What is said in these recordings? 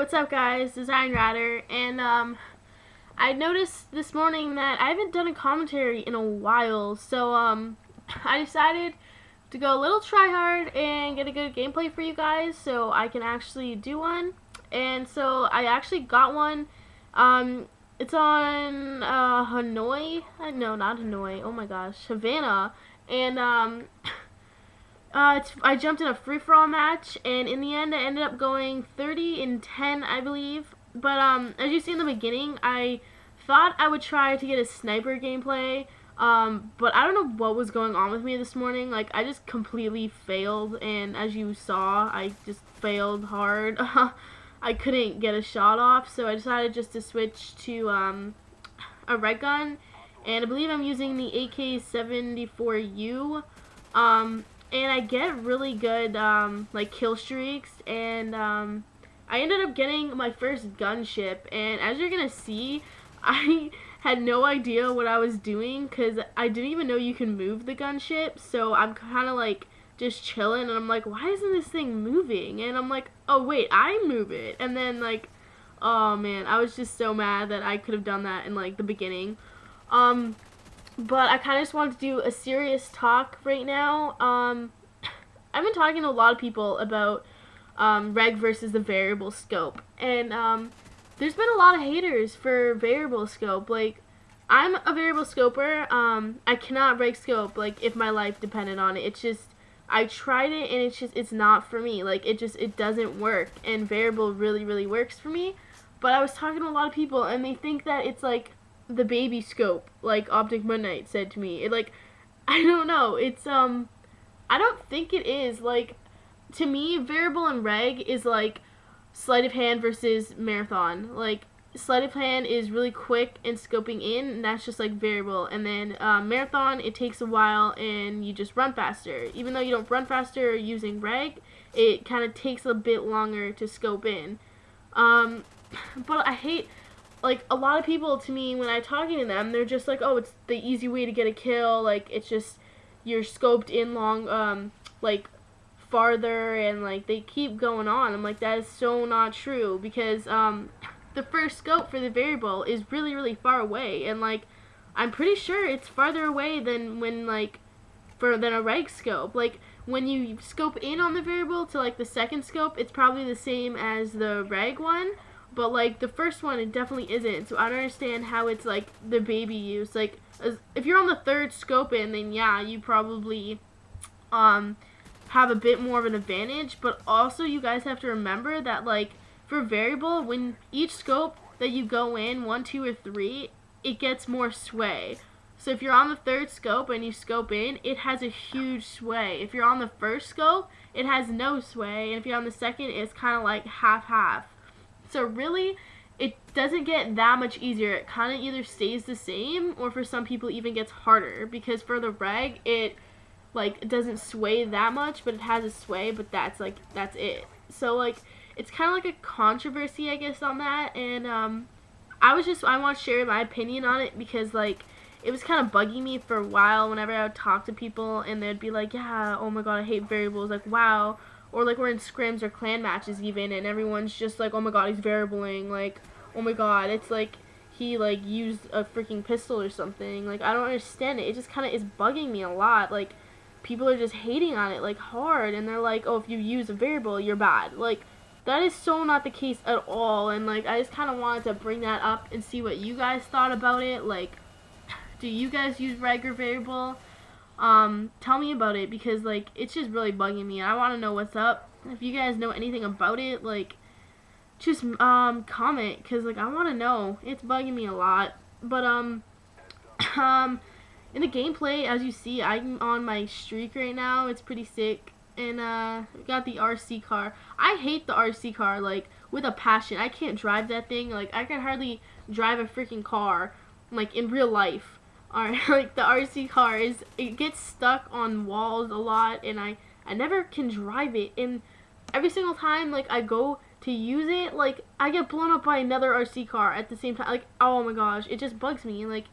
what's up guys, dZiNe RyDeR, and I noticed this morning that I haven't done a commentary in a while, so I decided to go a little try hard and get a good gameplay for you guys so I can actually do one. And so I actually got one. It's on Hanoi, no, not Hanoi, oh my gosh, Havana, and I jumped in a free-for-all match, and in the end, I ended up going 30-10, I believe. But as you see in the beginning, I thought I would try to get a sniper gameplay. But I don't know what was going on with me this morning. Like, I just completely failed, and as you saw, I just failed hard. I couldn't get a shot off, so I decided just to switch to a red gun, and I believe I'm using the AK-74U. And I get really good, like, kill streaks, and, I ended up getting my first gunship, and as you're gonna see, I had no idea what I was doing, because I didn't even know you can move the gunship, so I'm kind of, like, just chilling, and I'm like, why isn't this thing moving? And I'm like, oh, wait, I move it, and then, like, oh, man, I was just so mad that I could have done that in, like, the beginning. But I kind of just wanted to do a serious talk right now. I've been talking to a lot of people about reg versus the variable scope, and there's been a lot of haters for variable scope. Like, I'm a variable scoper. I cannot reg scope, like, if my life depended on it. It's just, I tried it, and it's not for me. Like, it doesn't work, and variable really works for me. But I was talking to a lot of people, and they think that it's like the baby scope, like Optic Midnight said to me. I don't know, I don't think it is. Like, to me, variable and reg is like sleight of hand versus marathon. Like, sleight of hand is really quick and scoping in, and that's just like variable, and then marathon, it takes a while and you just run faster. Even though you don't run faster using reg, it kind of takes a bit longer to scope in. But I hate, like, a lot of people, to me, when I'm talking to them, they're just like, oh, it's the easy way to get a kill, like, it's just, you're scoped in long, like, farther, and, like, they keep going on. I'm like, that is so not true, because, the first scope for the variable is really far away, and, like, I'm pretty sure it's farther away than when, like, than a reg scope. Like, when you scope in on the variable to, like, the second scope, it's probably the same as the reg one, but, like, the first one, it definitely isn't. So I don't understand how it's, like, the baby use. Like, if you're on the third scope in, then, yeah, you probably have a bit more of an advantage. But also, you guys have to remember that, like, for variable, when each scope that you go in, 1, 2, or 3, it gets more sway. So if you're on the third scope and you scope in, it has a huge sway. If you're on the first scope, it has no sway. And if you're on the second, it's kind of like half-half. So really, it doesn't get that much easier. It kind of either stays the same, or for some people even gets harder, because for the reg, it doesn't sway that much, but it has a sway, but that's it. So, like, it's kind of like a controversy, I guess, on that, and I want to share my opinion on it, because, like, it was kind of bugging me for a while whenever I would talk to people, and they'd be like, yeah, oh my god, I hate variables, like, wow. Or, like, we're in scrims or clan matches even, and everyone's just like, oh my god, he's variabling, like, oh my god, it's like he, like, used a freaking pistol or something. Like, I don't understand it. It just kind of is bugging me a lot. Like, people are just hating on it, like, hard, and they're like, oh, if you use a variable, you're bad. Like, that is so not the case at all, and, like, I just kind of wanted to bring that up and see what you guys thought about it. Like, do you guys use reg or variable? Tell me about it, because, like, it's just really bugging me. I want to know what's up. If you guys know anything about it, like, just, comment, because, like, I want to know. It's bugging me a lot. But, in the gameplay, as you see, I'm on my streak right now. It's pretty sick. And, got the RC car. I hate the RC car, like, with a passion. I can't drive that thing. Like, I can hardly drive a freaking car, like, in real life. Alright, like, the RC car it gets stuck on walls a lot, and I never can drive it, and every single time, like, I go to use it, like, I get blown up by another RC car at the same time. Like, oh my gosh, it just bugs me. Like,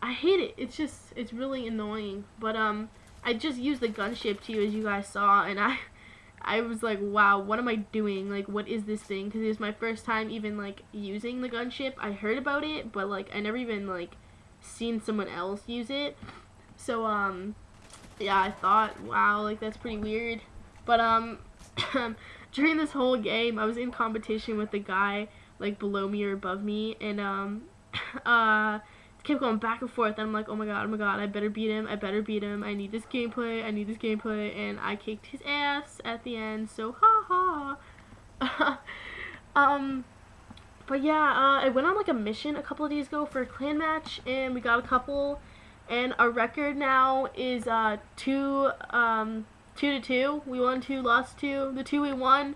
I hate it. It's really annoying. But, I just used the gunship too, as you guys saw, and I I was like, wow, what am I doing? Like, what is this thing? Because it was my first time even, like, using the gunship. I heard about it, but, like, I never even, like, seen someone else use it. So, yeah, I thought, wow, like, that's pretty weird. But, during this whole game, I was in competition with the guy, like, below me or above me, and, kept going back and forth, and I'm like, oh my god, I better beat him, I need this gameplay, and I kicked his ass at the end, so ha ha. But yeah, I went on like a mission a couple of days ago for a clan match, and we got a couple, and our record now is 2-2. We won 2, lost 2. The 2 we won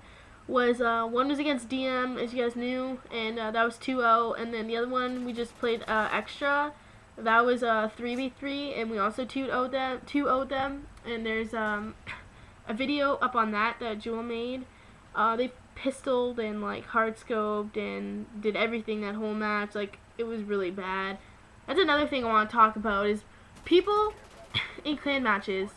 was one was against DM, as you guys knew, and that was 2-0, and then the other one we just played extra. That was 3v3, and we also 2-0'd them, and there's a video up on that Jewel made. They pistoled and like hard scoped and did everything that whole match. Like, it was really bad. That's another thing I want to talk about is people in clan matches.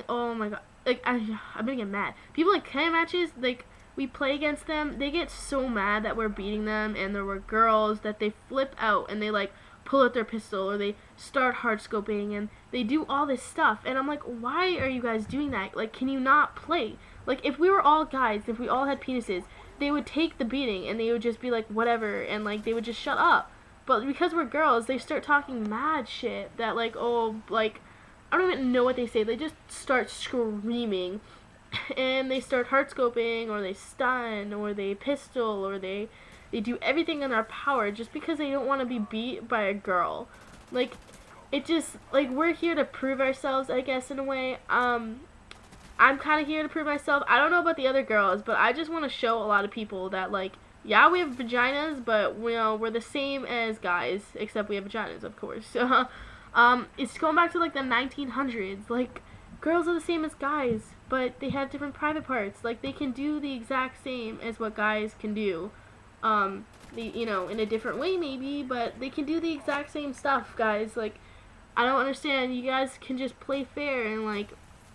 Oh my god, like I'm gonna get mad. People in clan matches, like, we play against them, they get so mad that we're beating them, and there were girls that they flip out and they like pull out their pistol, or they start hard scoping, and they do all this stuff, and I'm like, why are you guys doing that? Like, can you not play? Like, if we were all guys, if we all had penises, they would take the beating and they would just be like, whatever, and like they would just shut up. But because we're girls, they start talking mad shit that like, oh, like, I don't even know what they say. They just start screaming, and they start hard scoping, or they stun, or they pistol, or they do everything in their power just because they don't want to be beat by a girl. Like, it just, like, we're here to prove ourselves, I guess, in a way. I'm kind of here to prove myself. I don't know about the other girls, but I just want to show a lot of people that, like, yeah, we have vaginas, but, you know, we're the same as guys, except we have vaginas, of course. It's going back to, like, the 1900s. Like, girls are the same as guys, but they have different private parts. Like, they can do the exact same as what guys can do. You know, in a different way maybe, but they can do the exact same stuff, guys. Like, I don't understand. You guys can just play fair and, like,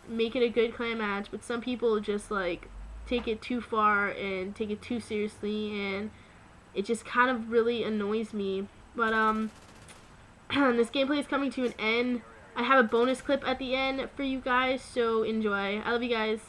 make it a good clan match, but some people just, like, take it too far and take it too seriously, and it just kind of really annoys me. But, this gameplay is coming to an end. I have a bonus clip at the end for you guys, so enjoy. I love you guys.